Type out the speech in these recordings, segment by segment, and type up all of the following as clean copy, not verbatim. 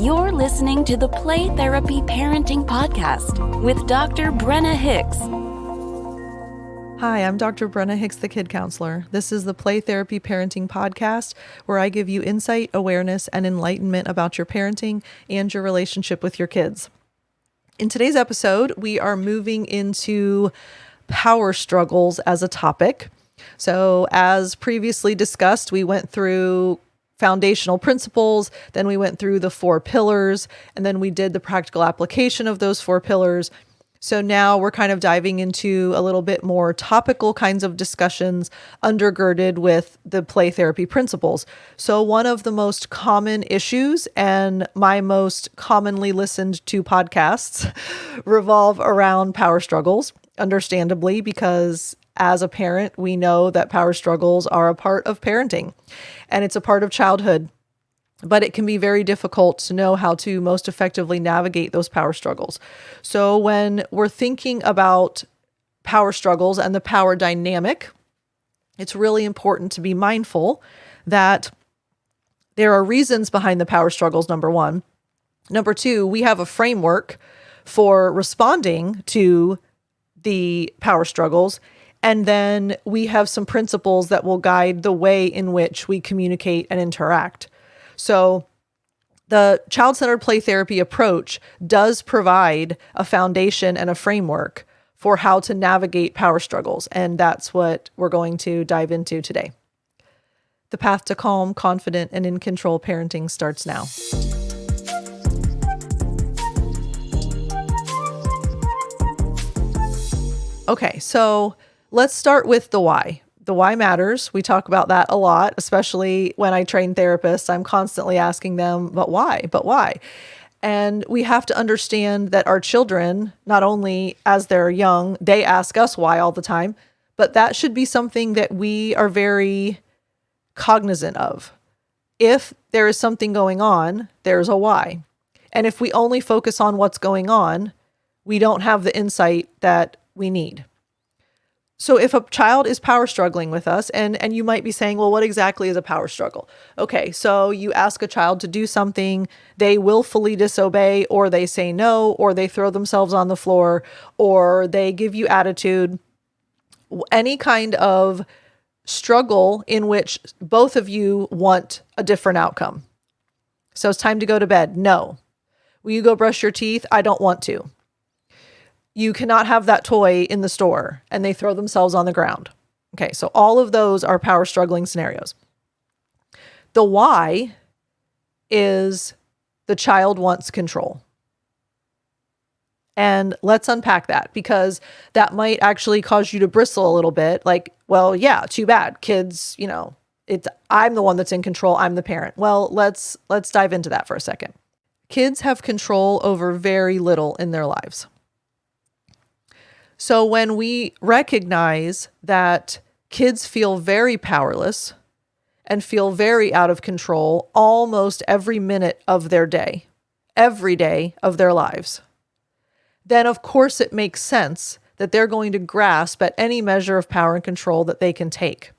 You're listening to the Play Therapy Parenting Podcast with Dr. Brenna Hicks. Hi, I'm Dr. Brenna Hicks, the Kid Counselor. This is the Play Therapy Parenting Podcast, where I give you insight, awareness, and enlightenment about your parenting and your relationship with your kids. In today's episode, we are moving into power struggles as a topic. So, as previously discussed, we went through foundational principles, then we went through the 4 pillars, and then we did the practical application of those 4 pillars. So now we're kind of diving into a little bit more topical kinds of discussions undergirded with the play therapy principles. So one of the most common issues and my most commonly listened to podcasts revolve around power struggles, understandably, because as a parent, we know that power struggles are a part of parenting and it's a part of childhood, but it can be very difficult to know how to most effectively navigate those power struggles. So when we're thinking about power struggles and the power dynamic, it's really important to be mindful that there are reasons behind the power struggles, number one. Number two, we have a framework for responding to the power struggles. And then we have some principles that will guide the way in which we communicate and interact. So the child-centered play therapy approach does provide a foundation and a framework for how to navigate power struggles. And that's what we're going to dive into today. The path to calm, confident, and in control parenting starts now. Okay, so let's start with the why. The why matters. We talk about that a lot, especially when I train therapists. I'm constantly asking them, but why? But why? And we have to understand that our children, not only as they're young, they ask us why all the time, but that should be something that we are very cognizant of. If there is something going on, there's a why. And if we only focus on what's going on, we don't have the insight that we need. So if a child is power struggling with us, and you might be saying, well, what exactly is a power struggle? Okay, so you ask a child to do something, they willfully disobey, or they say no, or they throw themselves on the floor, or they give you attitude, any kind of struggle in which both of you want a different outcome. So it's time to go to bed. No. Will you go brush your teeth? I don't want to. You cannot have that toy in the store, and they throw themselves on the ground. Okay, so all of those are power struggling scenarios. The why is the child wants control. And let's unpack that, because that might actually cause you to bristle a little bit. Like, well, yeah, too bad. Kids, I'm the one that's in control. I'm the parent. Well, let's dive into that for a second. Kids have control over very little in their lives. So when we recognize that kids feel very powerless and feel very out of control almost every minute of their day, every day of their lives, then of course it makes sense that they're going to grasp at any measure of power and control that they can take.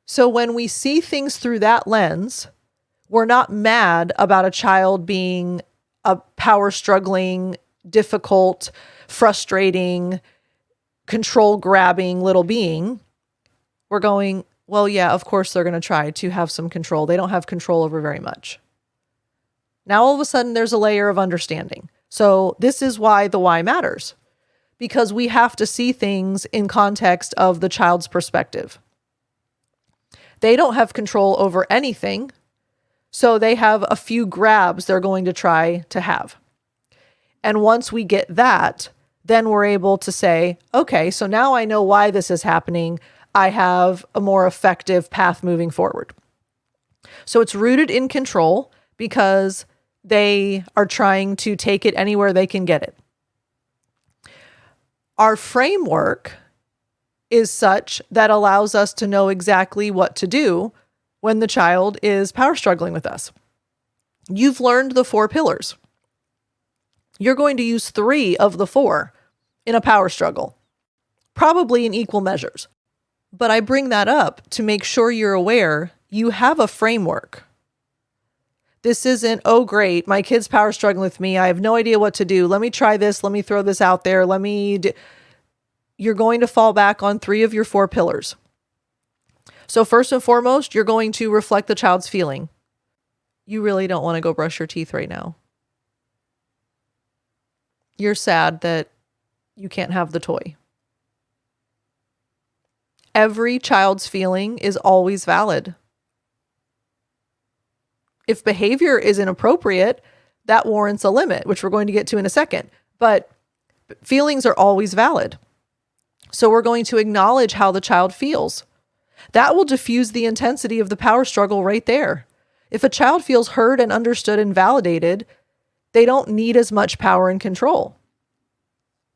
So when we see things through that lens, we're not mad about a child being a power struggling, difficult, frustrating, control grabbing little being. We're going, well, yeah, of course they're going to try to have some control. They don't have control over very much. Now, all of a sudden, there's a layer of understanding. So this is why the why matters, because we have to see things in context of the child's perspective. They don't have control over anything, so they have a few grabs they're going to try to have. And once we get that, then we're able to say, okay, so now I know why this is happening. I have a more effective path moving forward. So it's rooted in control because they are trying to take it anywhere they can get it. Our framework is such that allows us to know exactly what to do when the child is power struggling with us. You've learned the 4 pillars. You're going to use 3 of the 4 in a power struggle, probably in equal measures. But I bring that up to make sure you're aware you have a framework. This isn't, oh, great, my kid's power struggling with me. I have no idea what to do. Let me try this. Let me throw this out there. You're going to fall back on 3 of your 4 pillars. So first and foremost, you're going to reflect the child's feeling. You really don't want to go brush your teeth right now. You're sad that you can't have the toy. Every child's feeling is always valid. If behavior is inappropriate, that warrants a limit, which we're going to get to in a second. But feelings are always valid. So we're going to acknowledge how the child feels. That will diffuse the intensity of the power struggle right there. If a child feels heard and understood and validated, they don't need as much power and control.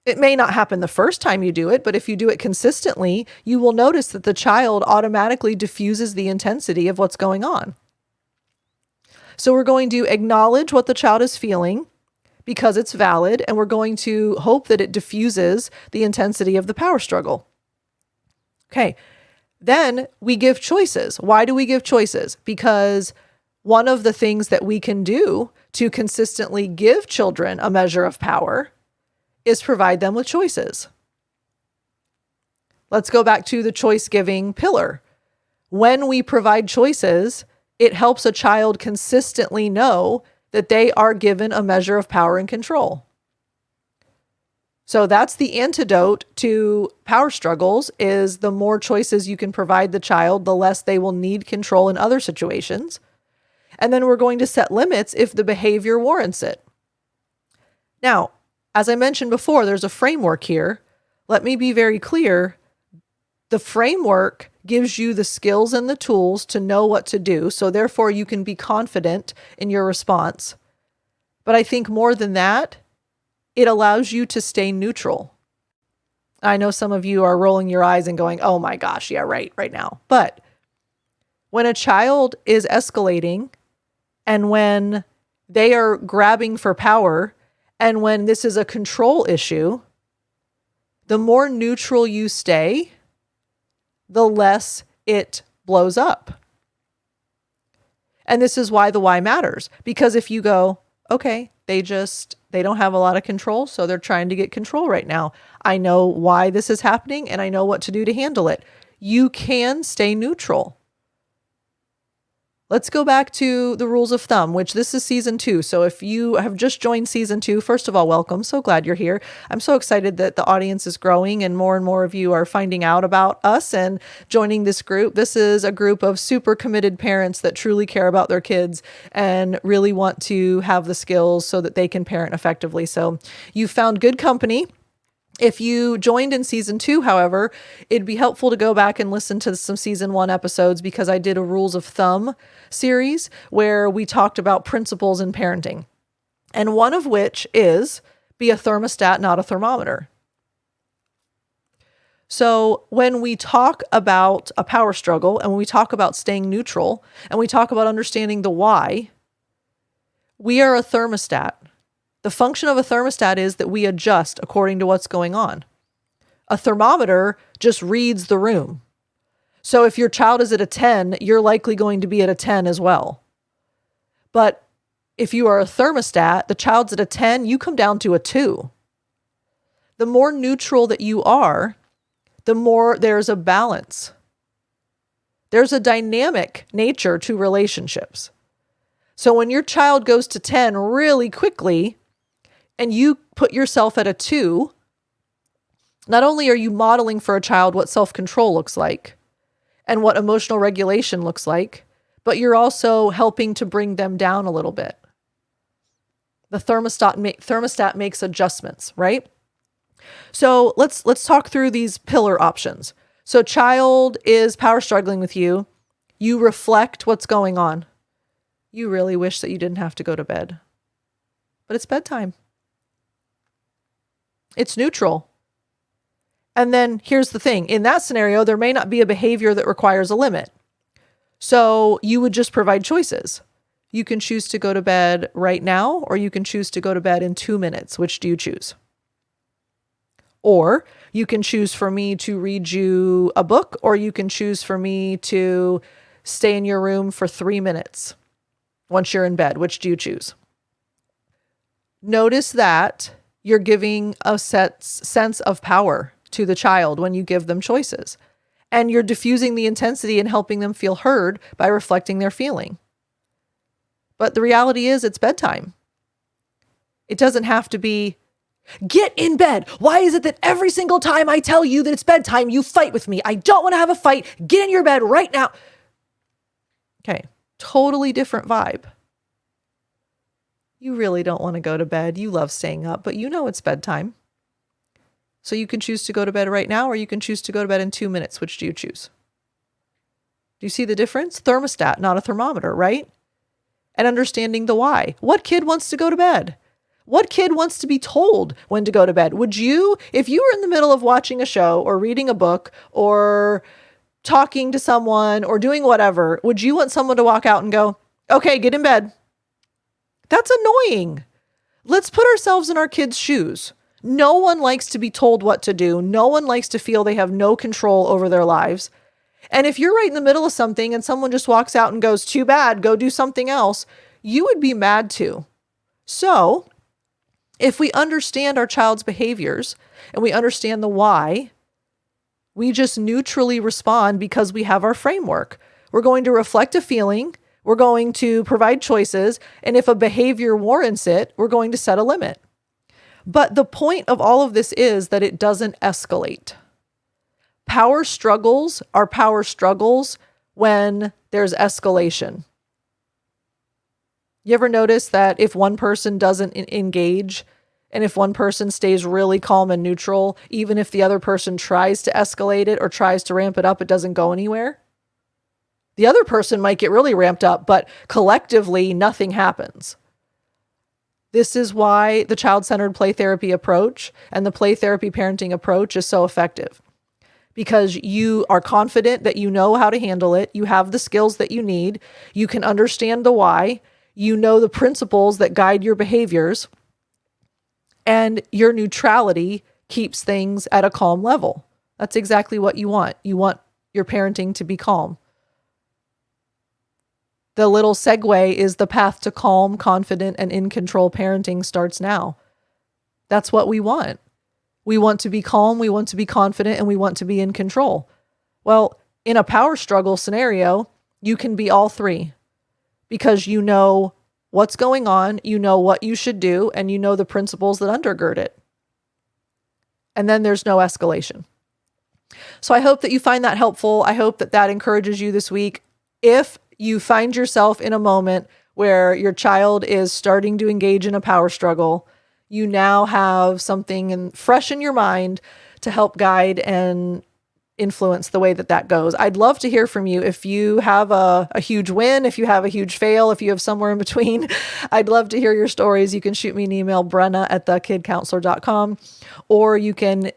It may not happen the first time you do it, but if you do it consistently, you will notice that the child automatically diffuses the intensity of what's going on. So we're going to acknowledge what the child is feeling because it's valid, and we're going to hope that it diffuses the intensity of the power struggle. Okay, then we give choices. Why do we give choices? Because one of the things that we can do to consistently give children a measure of power is provide them with choices. Let's go back to the choice giving pillar. When we provide choices, it helps a child consistently know that they are given a measure of power and control. So that's the antidote to power struggles, is the more choices you can provide the child, the less they will need control in other situations. And then we're going to set limits if the behavior warrants it. Now, as I mentioned before, there's a framework here. Let me be very clear. The framework gives you the skills and the tools to know what to do. So therefore, you can be confident in your response. But I think more than that, it allows you to stay neutral. I know some of you are rolling your eyes and going, oh my gosh, yeah, right now. But when a child is escalating and when they are grabbing for power, and when this is a control issue, the more neutral you stay, the less it blows up. And this is why the why matters. Because if you go, okay, they don't have a lot of control, so they're trying to get control right now. I know why this is happening, and I know what to do to handle it. You can stay neutral. Let's go back to the rules of thumb, which this is season 2. So if you have just joined season 2, first of all, welcome. So glad you're here. I'm so excited that the audience is growing and more of you are finding out about us and joining this group. This is a group of super committed parents that truly care about their kids and really want to have the skills so that they can parent effectively. So you found good company. If you joined in season 2, however, it'd be helpful to go back and listen to some season 1 episodes, because I did a rules of thumb series where we talked about principles in parenting. And one of which is be a thermostat, not a thermometer. So when we talk about a power struggle and when we talk about staying neutral and we talk about understanding the why, we are a thermostat. The function of a thermostat is that we adjust according to what's going on. A thermometer just reads the room. So if your child is at a 10, you're likely going to be at a 10 as well. But if you are a thermostat, the child's at a 10, you come down to a 2. The more neutral that you are, the more there's a balance. There's a dynamic nature to relationships. So when your child goes to 10 really quickly, and you put yourself at a 2, not only are you modeling for a child what self-control looks like and what emotional regulation looks like, but you're also helping to bring them down a little bit. The thermostat makes adjustments, right? So let's talk through these pillar options. So child is power struggling with you. You reflect what's going on. You really wish that you didn't have to go to bed, but it's bedtime. It's neutral. And then here's the thing. In that scenario, there may not be a behavior that requires a limit. So you would just provide choices. You can choose to go to bed right now, or you can choose to go to bed in 2 minutes. Which do you choose? Or you can choose for me to read you a book, or you can choose for me to stay in your room for 3 minutes. once you're in bed? Which do you choose? Notice that you're giving a sense of power to the child when you give them choices. And you're diffusing the intensity and helping them feel heard by reflecting their feeling. But the reality is it's bedtime. It doesn't have to be, get in bed. Why is it that every single time I tell you that it's bedtime, you fight with me? I don't want to have a fight. Get in your bed right now. Okay, totally different vibe. You really don't want to go to bed. You love staying up, but you know it's bedtime. So you can choose to go to bed right now, or you can choose to go to bed in 2 minutes. Which do you choose? Do you see the difference? Thermostat, not a thermometer, right? And understanding the why. What kid wants to go to bed? What kid wants to be told when to go to bed? Would you, if you were in the middle of watching a show or reading a book or talking to someone or doing whatever, would you want someone to walk out and go, okay, get in bed? That's annoying. Let's put ourselves in our kids' shoes. No one likes to be told what to do. No one likes to feel they have no control over their lives. And if you're right in the middle of something and someone just walks out and goes, too bad, go do something else, you would be mad too. So if we understand our child's behaviors and we understand the why, we just neutrally respond because we have our framework. We're going to reflect a feeling. We're going to provide choices. And if a behavior warrants it, we're going to set a limit. But the point of all of this is that it doesn't escalate. Power struggles are power struggles when there's escalation. You ever notice that if one person doesn't engage and if one person stays really calm and neutral, even if the other person tries to escalate it or tries to ramp it up, it doesn't go anywhere? The other person might get really ramped up, but collectively, nothing happens. This is why the child-centered play therapy approach and the play therapy parenting approach is so effective. Because you are confident that you know how to handle it. You have the skills that you need. You can understand the why. You know the principles that guide your behaviors. And your neutrality keeps things at a calm level. That's exactly what you want. You want your parenting to be calm. The little segue is the path to calm, confident, and in control parenting starts now. That's what we want. We want to be calm, we want to be confident, and we want to be in control. Well, in a power struggle scenario, you can be all three because you know what's going on, you know what you should do, and you know the principles that undergird it. And then there's no escalation. So I hope that you find that helpful. I hope that that encourages you this week. If you find yourself in a moment where your child is starting to engage in a power struggle, you now have something fresh in your mind to help guide and influence the way that that goes. I'd love to hear from you. If you have a huge win, if you have a huge fail, if you have somewhere in between, I'd love to hear your stories. You can shoot me an email, brenna@thekidcounselor.com, or you can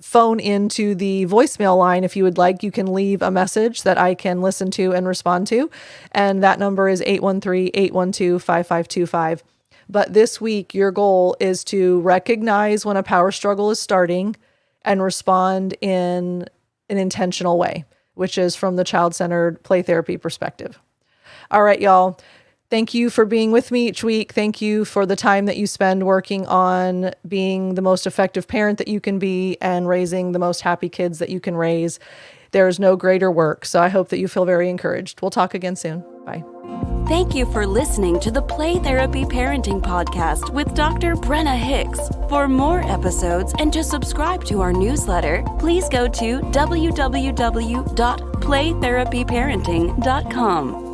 phone into the voicemail line if you would like. You can leave a message that I can listen to and respond to. And that number is 813-812-5525. But this week, your goal is to recognize when a power struggle is starting and respond in an intentional way, which is from the child-centered play therapy perspective. All right, y'all. Thank you for being with me each week. Thank you for the time that you spend working on being the most effective parent that you can be and raising the most happy kids that you can raise. There is no greater work. So I hope that you feel very encouraged. We'll talk again soon. Bye. Thank you for listening to the Play Therapy Parenting Podcast with Dr. Brenna Hicks. For more episodes and to subscribe to our newsletter, please go to www.playtherapyparenting.com.